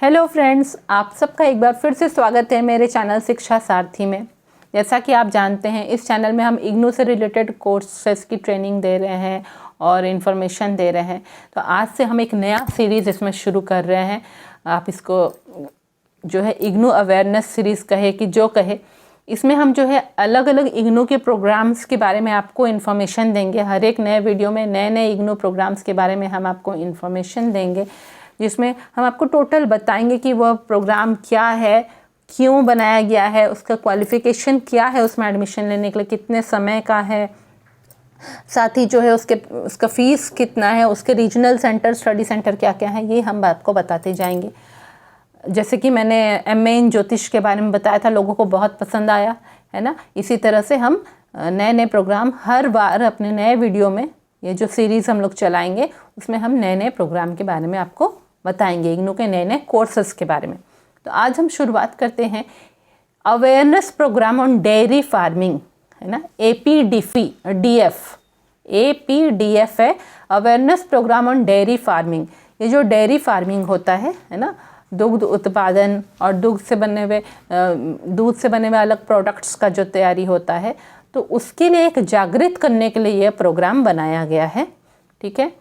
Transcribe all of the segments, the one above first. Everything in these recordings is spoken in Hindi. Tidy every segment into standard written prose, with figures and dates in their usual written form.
हेलो फ्रेंड्स, आप सबका एक बार फिर से स्वागत है मेरे चैनल शिक्षा सारथी में। जैसा कि आप जानते हैं, इस चैनल में हम इग्नू से रिलेटेड कोर्सेस की ट्रेनिंग दे रहे हैं और इन्फॉर्मेशन दे रहे हैं। तो आज से हम एक नया सीरीज़ इसमें शुरू कर रहे हैं। आप इसको जो है इग्नू अवेयरनेस सीरीज़ कहे कि जो कहे, इसमें हम जो है अलग अलग इग्नू के प्रोग्राम्स के बारे में आपको इन्फॉर्मेशन देंगे। हर एक नए वीडियो में नए नए इग्नू प्रोग्राम्स के बारे में हम आपको इन्फॉर्मेशन देंगे, जिसमें हम आपको टोटल बताएंगे कि वह प्रोग्राम क्या है, क्यों बनाया गया है, उसका क्वालिफ़िकेशन क्या है, उसमें एडमिशन लेने के लिए कितने समय का है, साथ ही जो है उसका फ़ीस कितना है, उसके रीजनल सेंटर, स्टडी सेंटर क्या क्या है, ये हम आपको बताते जाएंगे। जैसे कि मैंने एमए इन ज्योतिष के बारे में बताया था, लोगों को बहुत पसंद आया है ना। इसी तरह से हम नए नए प्रोग्राम हर बार अपने नए वीडियो में, ये जो सीरीज़ हम लोग चलाएंगे उसमें हम नए नए प्रोग्राम के बारे में आपको बताएंगे, इग्नू के नए नए कोर्सेस के बारे में। तो आज हम शुरुआत करते हैं awareness programme on dairy farming, है ना। APDF है, awareness programme on dairy farming. ये जो डेयरी फार्मिंग होता है ना, दुग्ध उत्पादन और दूध से बने हुए अलग प्रोडक्ट्स का जो तैयारी होता है, तो उसके लिए एक जागृत करने के लिए यह प्रोग्राम बनाया गया है। ठीक है,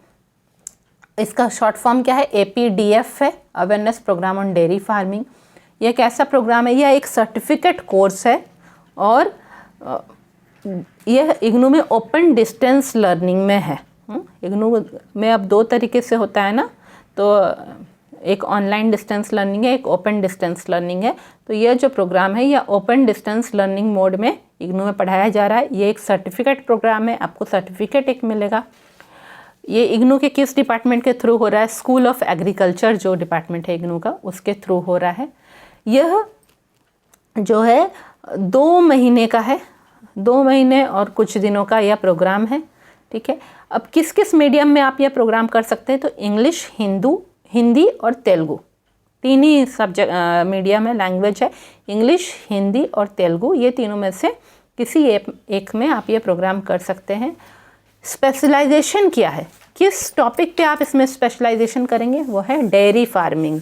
इसका शॉर्ट फॉर्म क्या है? APDF है, awareness programme on dairy farming. यह एक ऐसा प्रोग्राम है, यह एक सर्टिफिकेट कोर्स है और यह इग्नू में ओपन डिस्टेंस लर्निंग में है। इग्नू में अब दो तरीके से होता है ना, तो एक ऑनलाइन डिस्टेंस लर्निंग है, एक ओपन डिस्टेंस लर्निंग है। तो यह जो प्रोग्राम है यह ओपन डिस्टेंस लर्निंग मोड में इग्नू में पढ़ाया जा रहा है। ये एक सर्टिफिकेट प्रोग्राम है, आपको सर्टिफिकेट एक मिलेगा। ये इग्नू के किस डिपार्टमेंट के थ्रू हो रहा है? स्कूल ऑफ एग्रीकल्चर जो डिपार्टमेंट है इग्नू का, उसके थ्रू हो रहा है। यह जो है 2 महीने का है, 2 महीने और कुछ दिनों का यह प्रोग्राम है। ठीक है, अब किस किस मीडियम में आप यह प्रोग्राम कर सकते हैं? तो इंग्लिश, हिंदी और तेलुगु, 3 ही सब्जेक्ट मीडियम है, लैंग्वेज है। इंग्लिश, हिंदी और तेलुगु, ये तीनों में से किसी एक में आप ये प्रोग्राम कर सकते हैं। स्पेशलाइजेशन क्या है? किस टॉपिक पे आप इसमें स्पेशलाइजेशन करेंगे? वो है डेयरी फार्मिंग,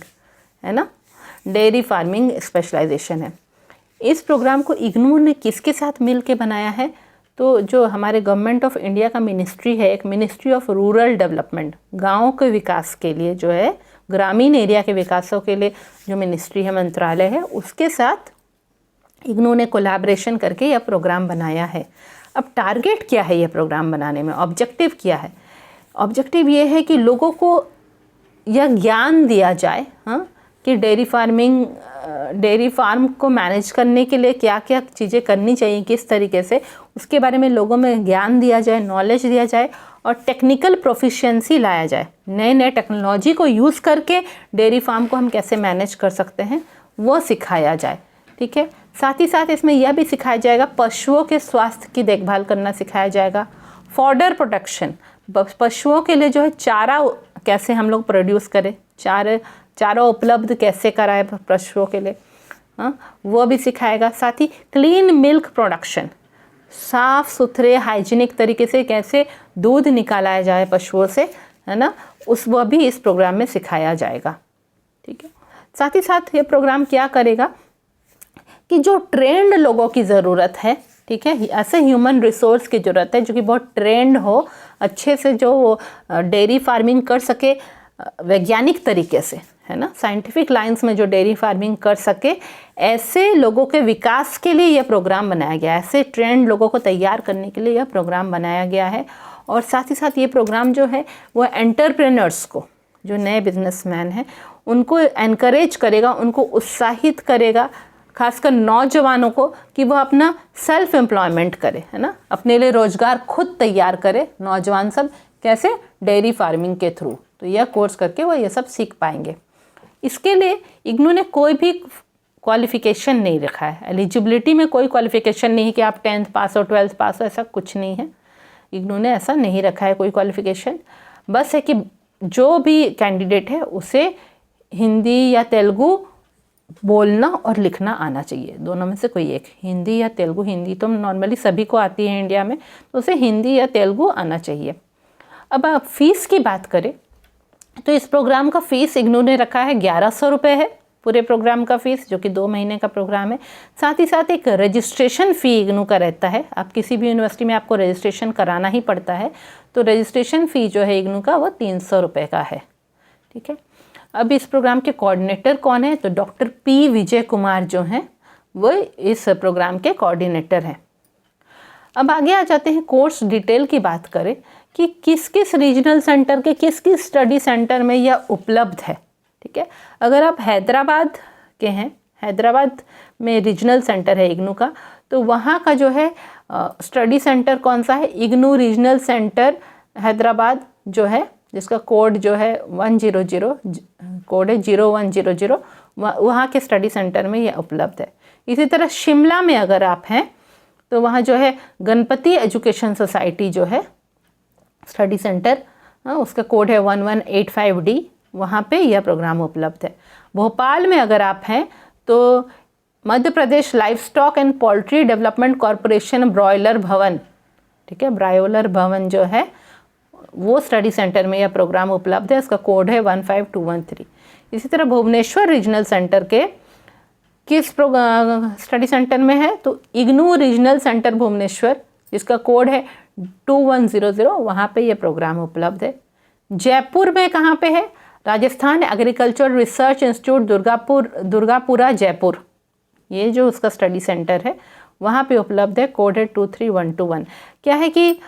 है ना। डेयरी फार्मिंग स्पेशलाइजेशन है। इस प्रोग्राम को इग्नू ने किसके साथ मिल के बनाया है? तो जो हमारे गवर्नमेंट ऑफ इंडिया का मिनिस्ट्री है, एक मिनिस्ट्री ऑफ रूरल डेवलपमेंट, गाँव के विकास के लिए जो है, ग्रामीण एरिया के विकासों के लिए जो मिनिस्ट्री है, मंत्रालय है, उसके साथ इग्नू ने कोलैबोरेशन करके यह प्रोग्राम बनाया है। अब टारगेट क्या है यह प्रोग्राम बनाने में? ऑब्जेक्टिव क्या है? ऑब्जेक्टिव ये है कि लोगों को यह ज्ञान दिया जाए, हाँ, कि डेयरी फार्म को मैनेज करने के लिए क्या क्या चीज़ें करनी चाहिए, किस तरीके से, उसके बारे में लोगों में ज्ञान दिया जाए, नॉलेज दिया जाए और टेक्निकल प्रोफिशिएंसी लाया जाए। नए नए टेक्नोलॉजी को यूज़ करके डेयरी फार्म को हम कैसे मैनेज कर सकते हैं, वो सिखाया जाए। ठीक है, साथ ही साथ इसमें यह भी सिखाया जाएगा, पशुओं के स्वास्थ्य की देखभाल करना सिखाया जाएगा। फॉडर प्रोडक्शन, पशुओं के लिए जो है चारा कैसे हम लोग प्रोड्यूस करें, चारा उपलब्ध कैसे कराए पशुओं के लिए, हाँ, वो भी सिखाएगा। साथ ही क्लीन मिल्क प्रोडक्शन, साफ़ सुथरे हाइजीनिक तरीके से कैसे दूध निकाला जाए पशुओं से, है ना, वह भी इस प्रोग्राम में सिखाया जाएगा। ठीक है, साथ ही साथ ये प्रोग्राम क्या करेगा कि जो ट्रेंड लोगों की ज़रूरत है, ठीक है, ऐसे ह्यूमन रिसोर्स की ज़रूरत है जो कि बहुत ट्रेंड हो, अच्छे से जो डेयरी फार्मिंग कर सके वैज्ञानिक तरीके से, है ना, साइंटिफिक लाइंस में जो डेयरी फार्मिंग कर सके, ऐसे लोगों के विकास के लिए यह प्रोग्राम बनाया गया है। ऐसे ट्रेंड लोगों को तैयार करने के लिए यह प्रोग्राम बनाया गया है। और साथ ही साथ ये प्रोग्राम जो है वो एंटरप्रेन्योर्स को, जो नए बिजनेसमैन हैं, उनको एनकरेज करेगा, उनको उत्साहित करेगा, खासकर नौजवानों को, कि वह अपना सेल्फ एम्प्लॉयमेंट करे, है ना, अपने लिए रोजगार खुद तैयार करे। नौजवान सब कैसे? डेयरी फार्मिंग के थ्रू। तो यह कोर्स करके वह यह सब सीख पाएंगे। इसके लिए इग्नू ने कोई भी क्वालिफ़िकेशन नहीं रखा है, एलिजिबिलिटी में कोई क्वालिफ़िकेशन नहीं है कि आप 10th पास हो, 12th पास हो, ऐसा कुछ नहीं है। इग्नू ने ऐसा नहीं रखा है कोई क्वालिफ़िकेशन। बस है कि जो भी कैंडिडेट है उसे हिंदी या तेलुगु बोलना और लिखना आना चाहिए, दोनों में से कोई एक, हिंदी या तेलुगु। हिंदी तो नॉर्मली सभी को आती है इंडिया में, तो उसे हिंदी या तेलुगु आना चाहिए। अब आप फीस की बात करें तो इस प्रोग्राम का फ़ीस इग्नू ने रखा है 1100 रुपये है पूरे प्रोग्राम का फ़ीस, जो कि 2 महीने का प्रोग्राम है। साथ ही साथ एक रजिस्ट्रेशन फ़ी इग्नू का रहता है। आप किसी भी यूनिवर्सिटी में आपको रजिस्ट्रेशन कराना ही पड़ता है, तो रजिस्ट्रेशन फ़ी जो है इग्नू का वो 300 रुपये का है। ठीक है। अब इस प्रोग्राम के कोऑर्डिनेटर कौन है? तो डॉक्टर पी विजय कुमार जो हैं वो इस प्रोग्राम के कोऑर्डिनेटर हैं। अब आगे आ जाते हैं, कोर्स डिटेल की बात करें कि किस किस रीजनल सेंटर के किस किस स्टडी सेंटर में यह उपलब्ध है। ठीक है। अगर आप हैदराबाद के हैं, हैदराबाद में रीजनल सेंटर है इग्नू का, तो वहाँ का जो है स्टडी सेंटर कौन सा है? इग्नू रीजनल सेंटर हैदराबाद जो है, जिसका कोड जो है 100, कोड है 0100, वहाँ के स्टडी सेंटर में यह उपलब्ध है। इसी तरह शिमला में अगर आप हैं तो वहाँ जो है गणपति एजुकेशन सोसाइटी जो है स्टडी सेंटर, उसका कोड है 1185D, वहाँ पे यह प्रोग्राम उपलब्ध है। भोपाल में अगर आप हैं तो Madhya Pradesh life stock and poultry development corporation broiler Bhawan, ठीक है, ब्रॉयलर भवन जो है वो स्टडी सेंटर में यह प्रोग्राम उपलब्ध है, इसका कोड है 15213। इसी तरह भुवनेश्वर रीजनल सेंटर के किस स्टडी सेंटर में है? तो इग्नू रीजनल सेंटर भुवनेश्वर, जिसका कोड है 2100, वहाँ पे ये प्रोग्राम उपलब्ध है। जयपुर में कहाँ पे है? Rajasthan agriculture research institute Durgapura Jaipur, ये जो उसका स्टडी सेंटर है वहाँ पे उपलब्ध है, कोड है 23121। क्या है कि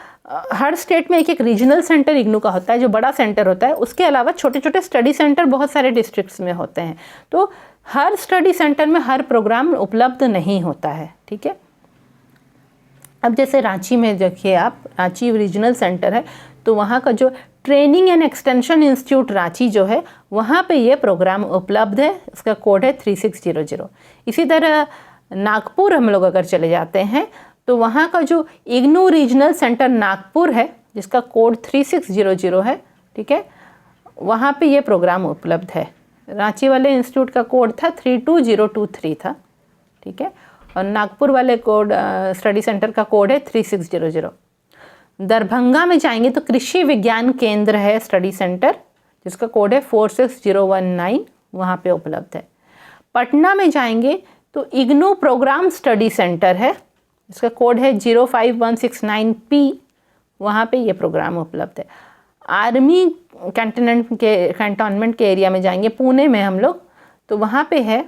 हर स्टेट में एक एक रीजनल सेंटर इग्नू का होता है, जो बड़ा सेंटर होता है। उसके अलावा छोटे छोटे स्टडी सेंटर बहुत सारे डिस्ट्रिक्ट्स में होते हैं, तो हर स्टडी सेंटर में हर प्रोग्राम उपलब्ध नहीं होता है। ठीक है। अब जैसे रांची में देखिए आप, रांची रीजनल सेंटर है, तो वहाँ का जो training and extension institute Ranchi जो है वहाँ पे ये प्रोग्राम उपलब्ध है, इसका कोड है 3600। इसी तरह नागपुर हम लोग अगर चले जाते हैं तो वहाँ का जो इग्नू रीजनल सेंटर नागपुर है, जिसका कोड 3600 है, ठीक है, वहाँ पे ये प्रोग्राम उपलब्ध है। रांची वाले इंस्टीट्यूट का कोड था 32023 था, ठीक है, और नागपुर वाले कोड स्टडी सेंटर का कोड है 3600। दरभंगा में जाएंगे तो कृषि विज्ञान केंद्र है स्टडी सेंटर, जिसका कोड है 46019, वहाँ पे उपलब्ध है। पटना में जाएंगे तो इग्नू प्रोग्राम स्टडी सेंटर है, इसका कोड है 05169P, वहाँ पे ये प्रोग्राम उपलब्ध है। आर्मी कैंटोनमेंट के एरिया में जाएंगे, पुणे में हम लोग, तो वहाँ पे है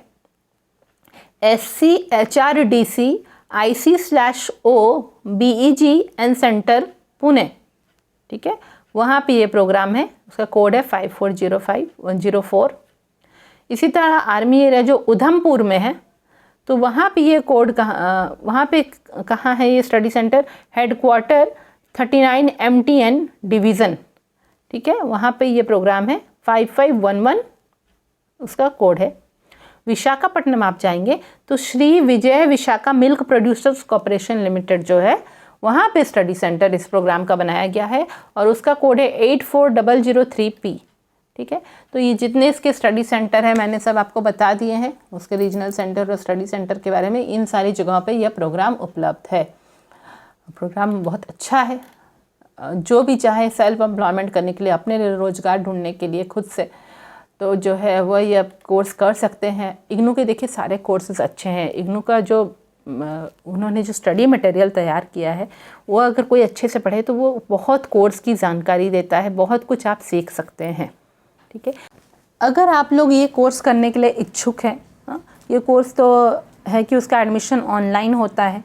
SCHRDC IC/O BEGN centre Pune, ठीक है, वहाँ पे ये प्रोग्राम है, उसका कोड है 5405104। इसी तरह आर्मी एरिया जो उधमपुर में है, तो वहाँ पे ये कोड वहाँ पे कहाँ है ये study centre? Headquarter 39 MTN division, ठीक है, वहाँ पे ये प्रोग्राम है 5511, उसका कोड है। विशाखापट्टनम आप जाएंगे तो Shri Vijay Visakha milk producers corporation limited जो है, वहाँ पे स्टडी सेंटर इस प्रोग्राम का बनाया गया है और उसका कोड है 84003P, ठीक है। तो ये जितने इसके स्टडी सेंटर है मैंने सब आपको बता दिए हैं, उसके रीजनल सेंटर और स्टडी सेंटर के बारे में। इन सारी जगहों पे यह प्रोग्राम उपलब्ध है। प्रोग्राम बहुत अच्छा है, जो भी चाहे सेल्फ एम्प्लॉयमेंट करने के लिए, अपने लिए रोज़गार ढूंढने के लिए खुद से, तो जो है वह ये कोर्स कर सकते हैं। इग्नू के देखिए सारे कोर्सेज अच्छे हैं। इग्नू का जो उन्होंने जो स्टडी मटेरियल तैयार किया है वो अगर कोई अच्छे से पढ़े तो वो बहुत कोर्स की जानकारी देता है, बहुत कुछ आप सीख सकते हैं, ठीक है। अगर आप लोग ये कोर्स करने के लिए इच्छुक हैं, ये कोर्स तो है कि उसका एडमिशन ऑनलाइन होता है।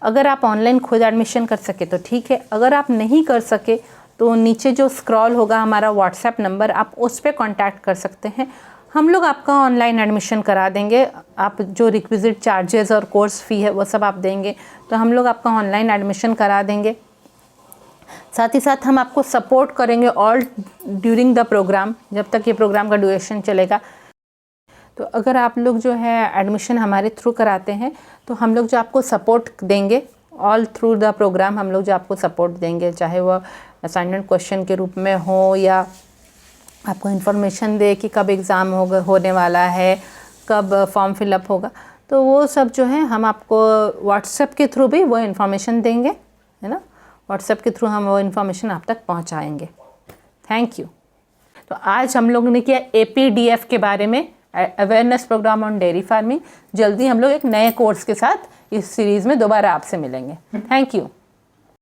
अगर आप ऑनलाइन खुद एडमिशन कर सके तो ठीक है, अगर आप नहीं कर सके तो नीचे जो स्क्रॉल होगा हमारा व्हाट्सएप नंबर, आप उस पर कॉन्टैक्ट कर सकते हैं। हम लोग आपका ऑनलाइन एडमिशन करा देंगे। आप जो रिक्विजिट चार्जेस और कोर्स फ़ी है वो सब आप देंगे तो हम लोग आपका ऑनलाइन एडमिशन करा देंगे। साथ ही साथ हम आपको सपोर्ट करेंगे ऑल ड्यूरिंग द प्रोग्राम, जब तक ये प्रोग्राम का ड्यूरेशन चलेगा। तो अगर आप लोग जो है एडमिशन हमारे थ्रू कराते हैं तो हम लोग जो आपको सपोर्ट देंगे ऑल थ्रू द प्रोग्राम, हम लोग जो आपको सपोर्ट देंगे, चाहे वो असाइनमेंट क्वेश्चन के रूप में हो या आपको इन्फॉर्मेशन दे कि कब एग्ज़ाम होने वाला है, कब फॉर्म फिलअप होगा, तो वो सब जो है हम आपको व्हाट्सएप के थ्रू भी वो इन्फॉर्मेशन देंगे, है ना। व्हाट्सएप के थ्रू हम वो इन्फॉर्मेशन आप तक पहुंचाएंगे। Thank you. तो आज हम लोगों ने किया APDF के बारे में, awareness programme on dairy farming. जल्दी हम लोग एक नए कोर्स के साथ इस सीरीज़ में दोबारा आपसे मिलेंगे। Thank you.